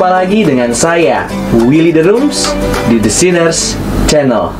Jumpa lagi dengan saya, Willy The Rooms, di The Sinners Channel.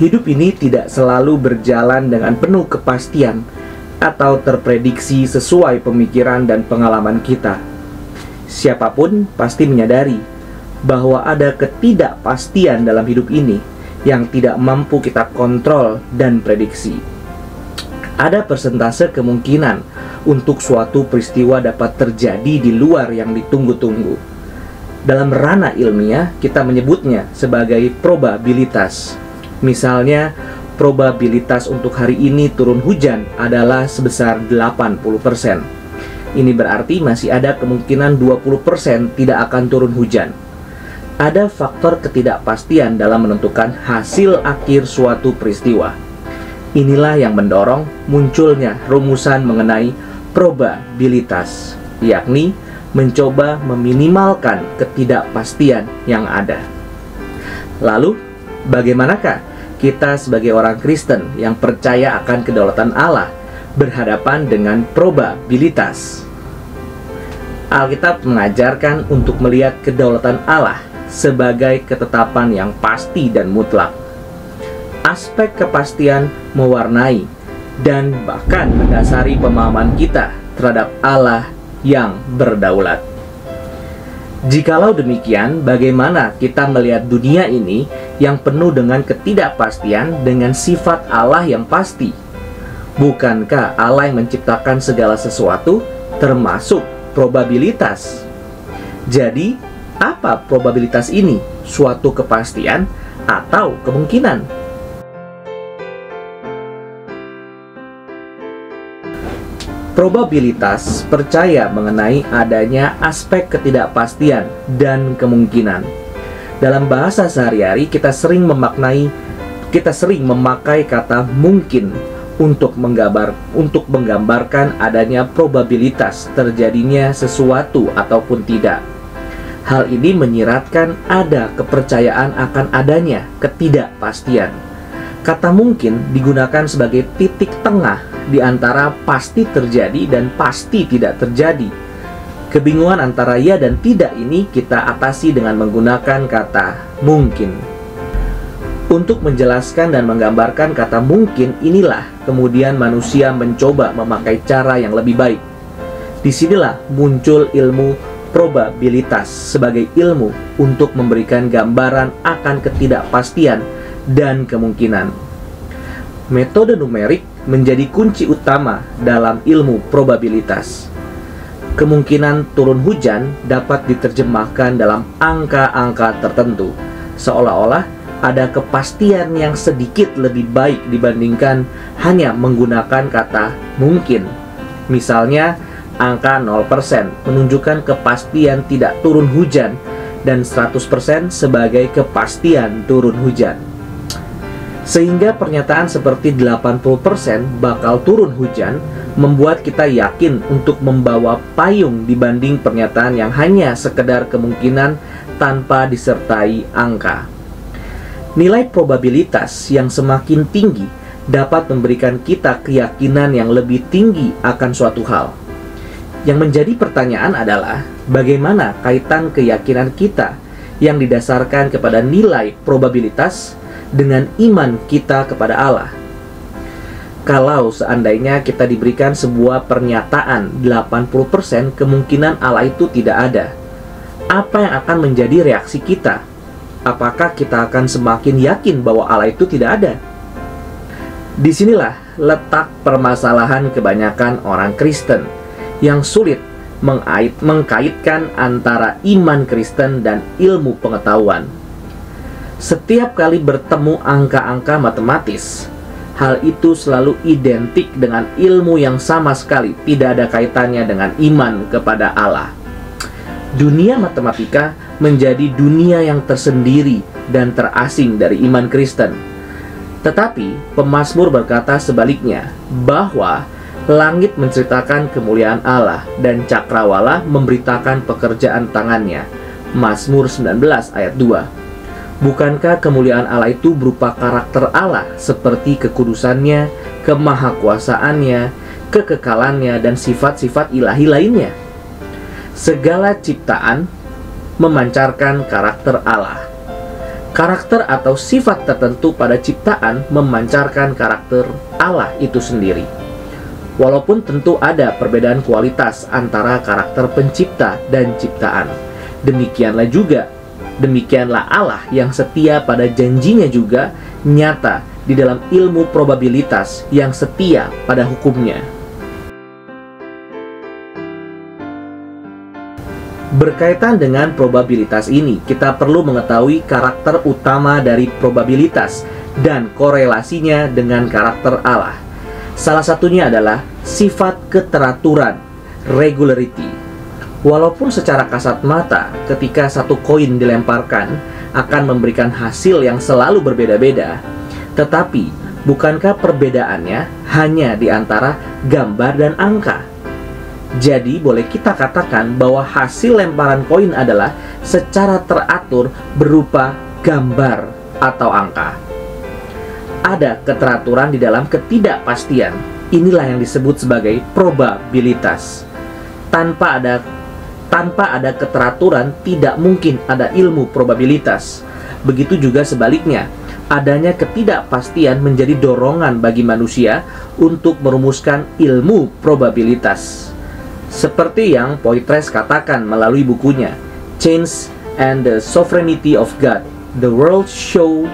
Hidup ini tidak selalu berjalan dengan penuh kepastian atau terprediksi sesuai pemikiran dan pengalaman kita. Siapapun pasti menyadari bahwa ada ketidakpastian dalam hidup ini yang tidak mampu kita kontrol dan prediksi. Ada persentase kemungkinan untuk suatu peristiwa dapat terjadi di luar yang ditunggu-tunggu. Dalam ranah ilmiah, kita menyebutnya sebagai probabilitas. Misalnya, probabilitas untuk hari ini turun hujan adalah sebesar 80%. Ini berarti masih ada kemungkinan 20% tidak akan turun hujan. Ada faktor ketidakpastian dalam menentukan hasil akhir suatu peristiwa. Inilah yang mendorong munculnya rumusan mengenai probabilitas, yakni mencoba meminimalkan ketidakpastian yang ada. Lalu, bagaimanakah kita sebagai orang Kristen yang percaya akan kedaulatan Allah berhadapan dengan probabilitas? Alkitab mengajarkan untuk melihat kedaulatan Allah sebagai ketetapan yang pasti dan mutlak. Aspek kepastian mewarnai dan bahkan mendasari pemahaman kita terhadap Allah yang berdaulat. Jikalau demikian, bagaimana kita melihat dunia ini yang penuh dengan ketidakpastian dengan sifat Allah yang pasti? Bukankah Allah yang menciptakan segala sesuatu, termasuk probabilitas? Jadi, apa probabilitas ini? Suatu kepastian atau kemungkinan? Probabilitas percaya mengenai adanya aspek ketidakpastian dan kemungkinan. Dalam bahasa sehari-hari kita sering memakai kata mungkin untuk menggambarkan adanya probabilitas terjadinya sesuatu ataupun tidak. Hal ini menyiratkan ada kepercayaan akan adanya ketidakpastian. Kata mungkin digunakan sebagai titik tengah di antara pasti terjadi dan pasti tidak terjadi. Kebingungan antara ya dan tidak ini kita atasi dengan menggunakan kata mungkin. Untuk menjelaskan dan menggambarkan kata mungkin inilah kemudian manusia mencoba memakai cara yang lebih baik. Disinilah muncul ilmu probabilitas sebagai ilmu untuk memberikan gambaran akan ketidakpastian dan kemungkinan. Metode numerik menjadi kunci utama dalam ilmu probabilitas. Kemungkinan turun hujan dapat diterjemahkan dalam angka-angka tertentu, seolah-olah ada kepastian yang sedikit lebih baik dibandingkan hanya menggunakan kata mungkin. Misalnya, angka 0% menunjukkan kepastian tidak turun hujan dan 100% sebagai kepastian turun hujan. Sehingga pernyataan seperti 80% bakal turun hujan membuat kita yakin untuk membawa payung dibanding pernyataan yang hanya sekedar kemungkinan tanpa disertai angka. Nilai probabilitas yang semakin tinggi dapat memberikan kita keyakinan yang lebih tinggi akan suatu hal. Yang menjadi pertanyaan adalah bagaimana kaitan keyakinan kita yang didasarkan kepada nilai probabilitas dengan iman kita kepada Allah. Kalau seandainya kita diberikan sebuah pernyataan 80% kemungkinan Allah itu tidak ada, apa yang akan menjadi reaksi kita? Apakah kita akan semakin yakin bahwa Allah itu tidak ada? Disinilah letak permasalahan kebanyakan orang Kristen yang sulit mengkaitkan antara iman Kristen dan ilmu pengetahuan. Setiap kali bertemu angka-angka matematis, hal itu selalu identik dengan ilmu yang sama sekali tidak ada kaitannya dengan iman kepada Allah. Dunia matematika menjadi dunia yang tersendiri dan terasing dari iman Kristen. Tetapi pemazmur berkata sebaliknya, bahwa langit menceritakan kemuliaan Allah dan cakrawala memberitakan pekerjaan tangannya. Mazmur 19 ayat 2. Bukankah kemuliaan Allah itu berupa karakter Allah seperti kekudusannya, kemahakuasaannya, kekekalannya, dan sifat-sifat ilahi lainnya? Segala ciptaan memancarkan karakter Allah. Karakter atau sifat tertentu pada ciptaan memancarkan karakter Allah itu sendiri. Walaupun tentu ada perbedaan kualitas antara karakter pencipta dan ciptaan, demikianlah Allah yang setia pada janjinya juga nyata di dalam ilmu probabilitas yang setia pada hukumnya. Berkaitan dengan probabilitas ini, kita perlu mengetahui karakter utama dari probabilitas dan korelasinya dengan karakter Allah. Salah satunya adalah sifat keteraturan, regularity. Walaupun secara kasat mata, ketika satu koin dilemparkan akan memberikan hasil yang selalu berbeda-beda, tetapi bukankah perbedaannya hanya di antara gambar dan angka? Jadi boleh kita katakan bahwa hasil lemparan koin adalah secara teratur berupa gambar atau angka. Ada keteraturan di dalam ketidakpastian. Inilah yang disebut sebagai probabilitas. Tanpa ada keteraturan, tidak mungkin ada ilmu probabilitas. Begitu juga sebaliknya, adanya ketidakpastian menjadi dorongan bagi manusia untuk merumuskan ilmu probabilitas. Seperti yang Poitras katakan melalui bukunya Change and the Sovereignty of God, the world show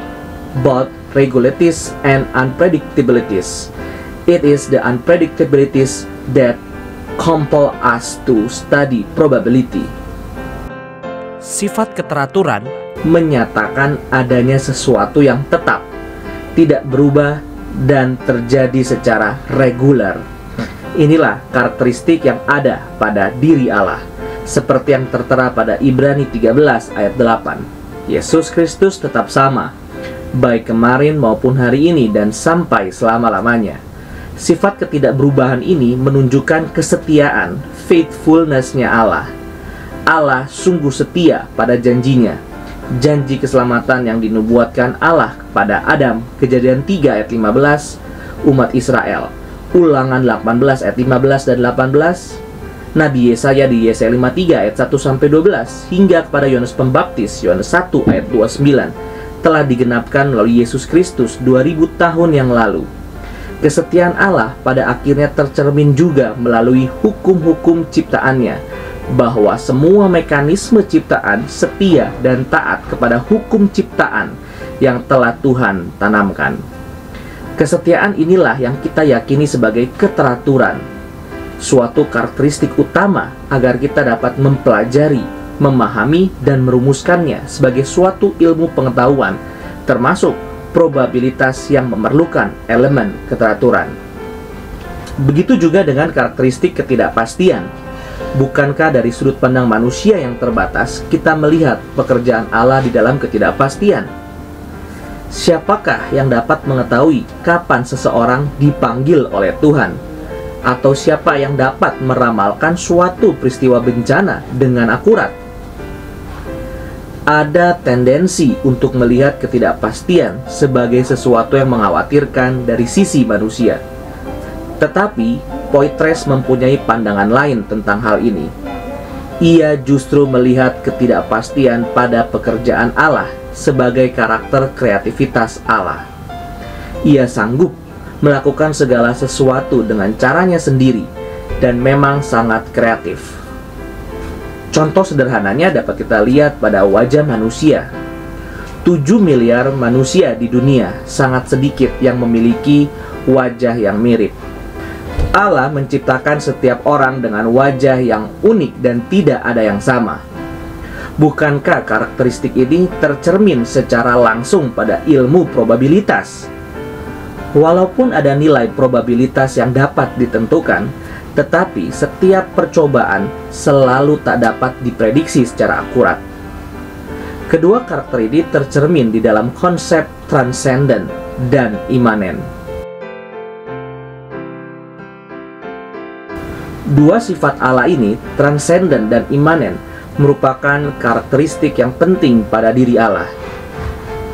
both regularities and unpredictabilities. It is the unpredictabilities that compel us to study probability. Sifat keteraturan menyatakan adanya sesuatu yang tetap, tidak berubah, dan terjadi secara reguler. Inilah karakteristik yang ada pada diri Allah, seperti yang tertera pada Ibrani 13 ayat 8. Yesus Kristus tetap sama, baik kemarin maupun hari ini dan sampai selama-lamanya. Sifat ketidakberubahan ini menunjukkan kesetiaan, faithfulness-nya Allah. Allah sungguh setia pada janjinya. Janji keselamatan yang dinubuatkan Allah kepada Adam, Kejadian 3 ayat 15, umat Israel, Ulangan 18 ayat 15 dan 18, Nabi Yesaya di Yesaya 53 ayat 1-12, hingga kepada Yohanes Pembaptis, Yohanes 1 ayat 29, telah digenapkan melalui Yesus Kristus 2000 tahun yang lalu. Kesetiaan Allah pada akhirnya tercermin juga melalui hukum-hukum ciptaannya, bahwa semua mekanisme ciptaan setia dan taat kepada hukum ciptaan yang telah Tuhan tanamkan. Kesetiaan inilah yang kita yakini sebagai keteraturan, suatu karakteristik utama agar kita dapat mempelajari, memahami, dan merumuskannya sebagai suatu ilmu pengetahuan, termasuk probabilitas yang memerlukan elemen keteraturan. Begitu juga dengan karakteristik ketidakpastian. Bukankah dari sudut pandang manusia yang terbatas, kita melihat pekerjaan Allah di dalam ketidakpastian? Siapakah yang dapat mengetahui kapan seseorang dipanggil oleh Tuhan? Atau siapa yang dapat meramalkan suatu peristiwa bencana dengan akurat? Ada tendensi untuk melihat ketidakpastian sebagai sesuatu yang mengkhawatirkan dari sisi manusia. Tetapi Poitras mempunyai pandangan lain tentang hal ini. Ia justru melihat ketidakpastian pada pekerjaan Allah sebagai karakter kreativitas Allah. Ia sanggup melakukan segala sesuatu dengan caranya sendiri dan memang sangat kreatif. Contoh sederhananya dapat kita lihat pada wajah manusia. 7 miliar manusia di dunia, sangat sedikit yang memiliki wajah yang mirip. Allah menciptakan setiap orang dengan wajah yang unik dan tidak ada yang sama. Bukankah karakteristik ini tercermin secara langsung pada ilmu probabilitas? Walaupun ada nilai probabilitas yang dapat ditentukan, tetapi setiap percobaan selalu tak dapat diprediksi secara akurat. Kedua karakter ini tercermin di dalam konsep transenden dan imanen. Dua sifat Allah ini, transenden dan imanen, merupakan karakteristik yang penting pada diri Allah.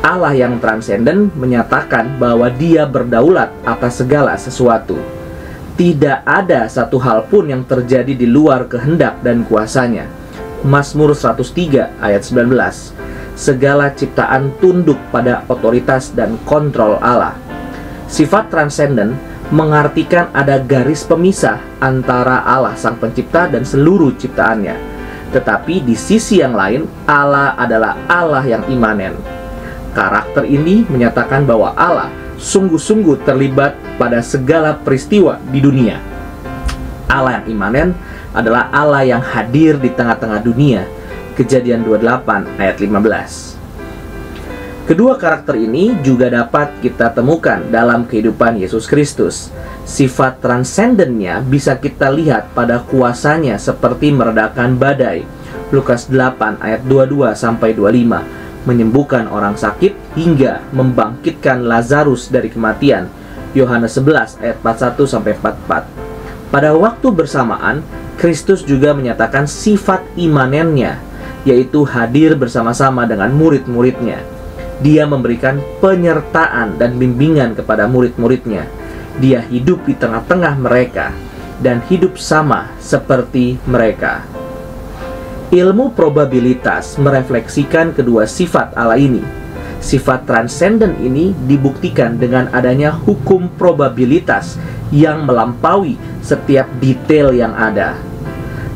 Allah yang transenden menyatakan bahwa Dia berdaulat atas segala sesuatu. Tidak ada satu hal pun yang terjadi di luar kehendak dan kuasanya. Mazmur 103 ayat 19. Segala ciptaan tunduk pada otoritas dan kontrol Allah. Sifat transenden mengartikan ada garis pemisah antara Allah Sang Pencipta dan seluruh ciptaannya. Tetapi di sisi yang lain, Allah adalah Allah yang imanen. Karakter ini menyatakan bahwa Allah sungguh-sungguh terlibat pada segala peristiwa di dunia. Allah yang imanen adalah Allah yang hadir di tengah-tengah dunia. Kejadian 28 ayat 15. Kedua karakter ini juga dapat kita temukan dalam kehidupan Yesus Kristus. Sifat transendennya bisa kita lihat pada kuasanya seperti meredakan badai. Lukas 8 ayat 22-25, menyembuhkan orang sakit hingga membangkitkan Lazarus dari kematian. Yohanes 11 ayat 41-44. Pada waktu bersamaan, Kristus juga menyatakan sifat imanennya, yaitu hadir bersama-sama dengan murid-muridnya. Dia memberikan penyertaan dan bimbingan kepada murid-muridnya. Dia hidup di tengah-tengah mereka dan hidup sama seperti mereka. Ilmu probabilitas merefleksikan kedua sifat Allah ini. Sifat transenden ini dibuktikan dengan adanya hukum probabilitas yang melampaui setiap detail yang ada.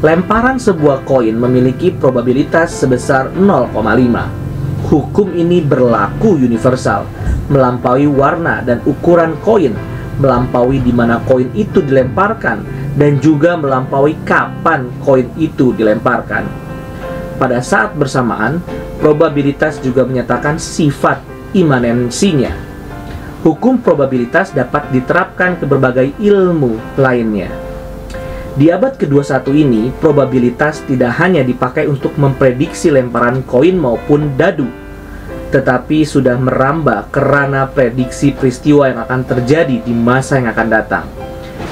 Lemparan sebuah koin memiliki probabilitas sebesar 0,5. Hukum ini berlaku universal, melampaui warna dan ukuran koin, melampaui di mana koin itu dilemparkan, dan juga melampaui kapan koin itu dilemparkan. Pada saat bersamaan, probabilitas juga menyatakan sifat imanensinya. Hukum probabilitas dapat diterapkan ke berbagai ilmu lainnya. Di abad ke-21 ini, probabilitas tidak hanya dipakai untuk memprediksi lemparan koin maupun dadu, tetapi sudah merambah ke ranah prediksi peristiwa yang akan terjadi di masa yang akan datang,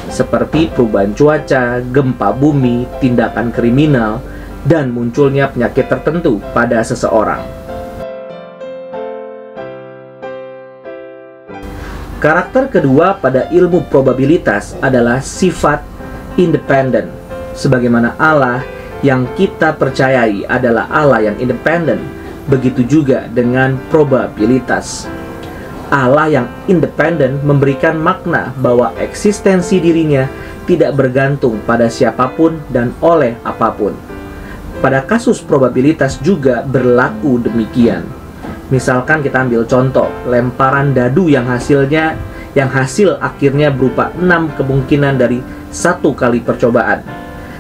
seperti perubahan cuaca, gempa bumi, tindakan kriminal, dan munculnya penyakit tertentu pada seseorang. Karakter kedua pada ilmu probabilitas adalah sifat independen. Sebagaimana Allah yang kita percayai adalah Allah yang independen, begitu juga dengan probabilitas. Allah yang independen memberikan makna bahwa eksistensi dirinya tidak bergantung pada siapapun dan oleh apapun. Pada kasus probabilitas juga berlaku demikian. Misalkan kita ambil contoh lemparan dadu yang hasil akhirnya berupa 6 kemungkinan dari 1 kali percobaan,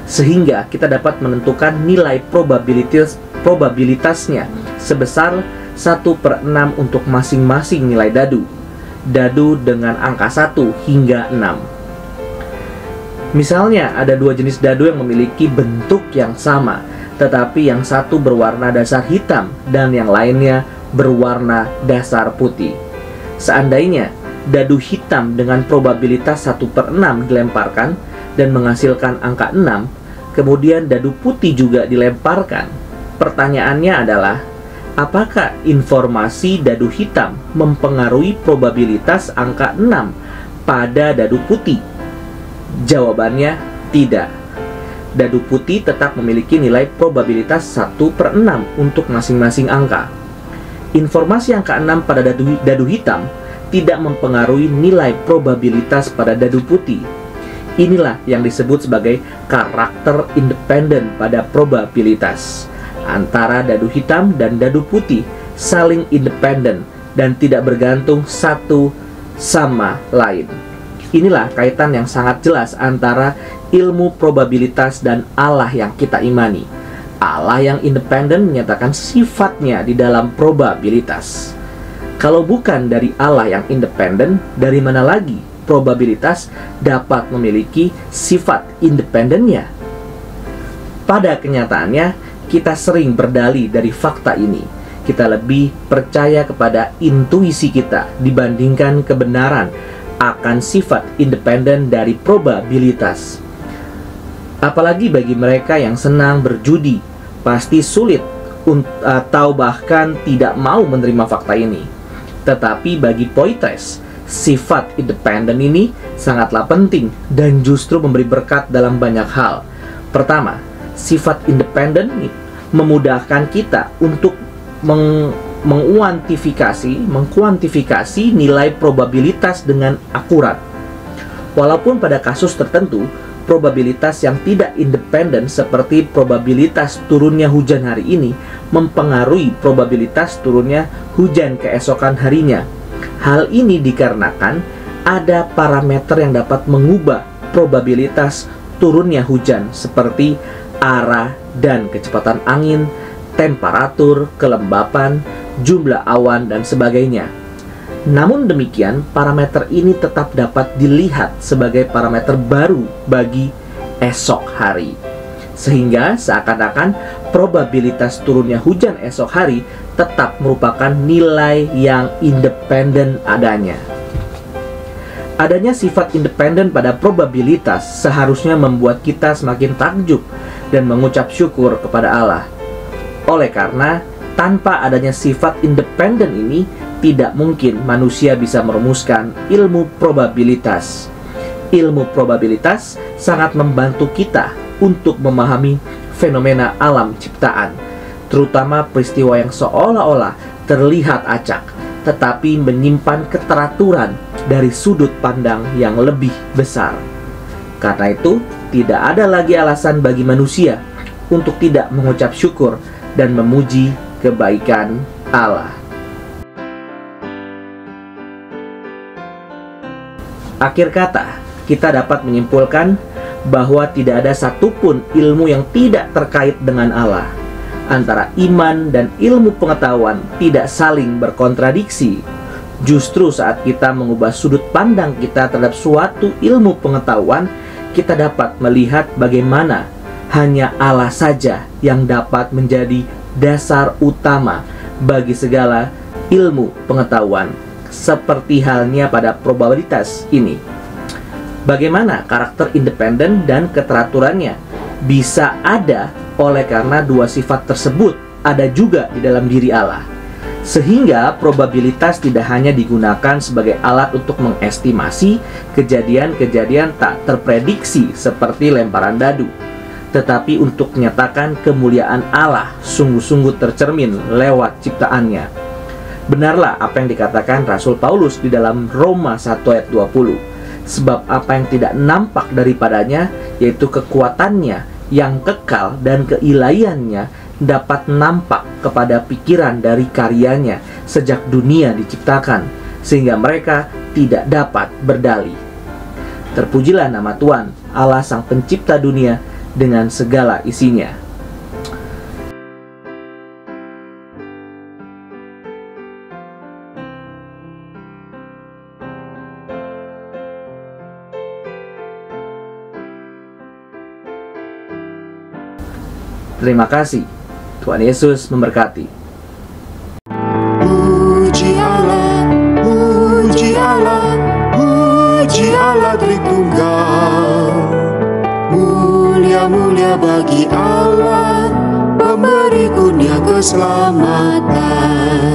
sehingga kita dapat menentukan nilai probabilitasnya sebesar 1/6 untuk masing-masing nilai dadu dengan angka 1 hingga 6. Misalnya ada 2 jenis dadu yang memiliki bentuk yang sama, tetapi yang satu berwarna dasar hitam dan yang lainnya berwarna dasar putih. Seandainya dadu hitam dengan probabilitas 1/6 dilemparkan dan menghasilkan angka 6, kemudian dadu putih juga dilemparkan. Pertanyaannya adalah, apakah informasi dadu hitam mempengaruhi probabilitas angka 6 pada dadu putih? Jawabannya tidak. Dadu putih tetap memiliki nilai probabilitas 1/6 untuk masing-masing angka. Informasi angka 6 pada dadu hitam tidak mempengaruhi nilai probabilitas pada dadu putih. Inilah yang disebut sebagai karakter independen pada probabilitas. Antara dadu hitam dan dadu putih saling independen dan tidak bergantung satu sama lain. Inilah kaitan yang sangat jelas antara ilmu probabilitas dan Allah yang kita imani. Allah yang independen menyatakan sifatnya di dalam probabilitas. Kalau bukan dari Allah yang independen, dari mana lagi probabilitas dapat memiliki sifat independennya? Pada kenyataannya, kita sering berdalih dari fakta ini. Kita lebih percaya kepada intuisi kita dibandingkan kebenaran akan sifat independen dari probabilitas. Apalagi bagi mereka yang senang berjudi, pasti sulit atau bahkan tidak mau menerima fakta ini. Tetapi bagi Poitres, sifat independen ini sangatlah penting dan justru memberi berkat dalam banyak hal. Pertama, sifat independen memudahkan kita untuk mengkuantifikasi nilai probabilitas dengan akurat. Walaupun pada kasus tertentu, probabilitas yang tidak independen seperti probabilitas turunnya hujan hari ini mempengaruhi probabilitas turunnya hujan keesokan harinya. Hal ini dikarenakan ada parameter yang dapat mengubah probabilitas turunnya hujan seperti arah dan kecepatan angin, temperatur, kelembapan, jumlah awan, dan sebagainya. Namun demikian, parameter ini tetap dapat dilihat sebagai parameter baru bagi esok hari. Sehingga seakan-akan probabilitas turunnya hujan esok hari tetap merupakan nilai yang independen adanya. Adanya sifat independen pada probabilitas seharusnya membuat kita semakin takjub dan mengucap syukur kepada Allah. Oleh karena tanpa adanya sifat independen ini, tidak mungkin manusia bisa merumuskan ilmu probabilitas. Ilmu probabilitas sangat membantu kita untuk memahami fenomena alam ciptaan, terutama peristiwa yang seolah-olah terlihat acak, tetapi menyimpan keteraturan dari sudut pandang yang lebih besar. Karena itu, tidak ada lagi alasan bagi manusia untuk tidak mengucap syukur dan memuji kebaikan Allah. Akhir kata, kita dapat menyimpulkan bahwa tidak ada satupun ilmu yang tidak terkait dengan Allah. Antara iman dan ilmu pengetahuan tidak saling berkontradiksi. Justru saat kita mengubah sudut pandang kita terhadap suatu ilmu pengetahuan, kita dapat melihat bagaimana hanya Allah saja yang dapat menjadi dasar utama bagi segala ilmu pengetahuan. Seperti halnya pada probabilitas ini. Bagaimana karakter independen dan keteraturannya bisa ada oleh karena dua sifat tersebut ada juga di dalam diri Allah. Sehingga probabilitas tidak hanya digunakan sebagai alat untuk mengestimasi kejadian-kejadian tak terprediksi seperti lemparan dadu, tetapi untuk menyatakan kemuliaan Allah sungguh-sungguh tercermin lewat ciptaannya. Benarlah apa yang dikatakan Rasul Paulus di dalam Roma 1 ayat 20. Sebab apa yang tidak nampak daripadanya, yaitu kekuatannya yang kekal dan keilahiannya, dapat nampak kepada pikiran dari karyanya sejak dunia diciptakan, sehingga mereka tidak dapat berdalih. Terpujilah nama Tuhan, Allah Sang Pencipta dunia dengan segala isinya. Terima kasih. Tuhan Yesus memberkati. Puji Allah, puji Allah, puji Allah Tritunggal. Mulia-mulia bagi Allah, pemberi kurnia keselamatan.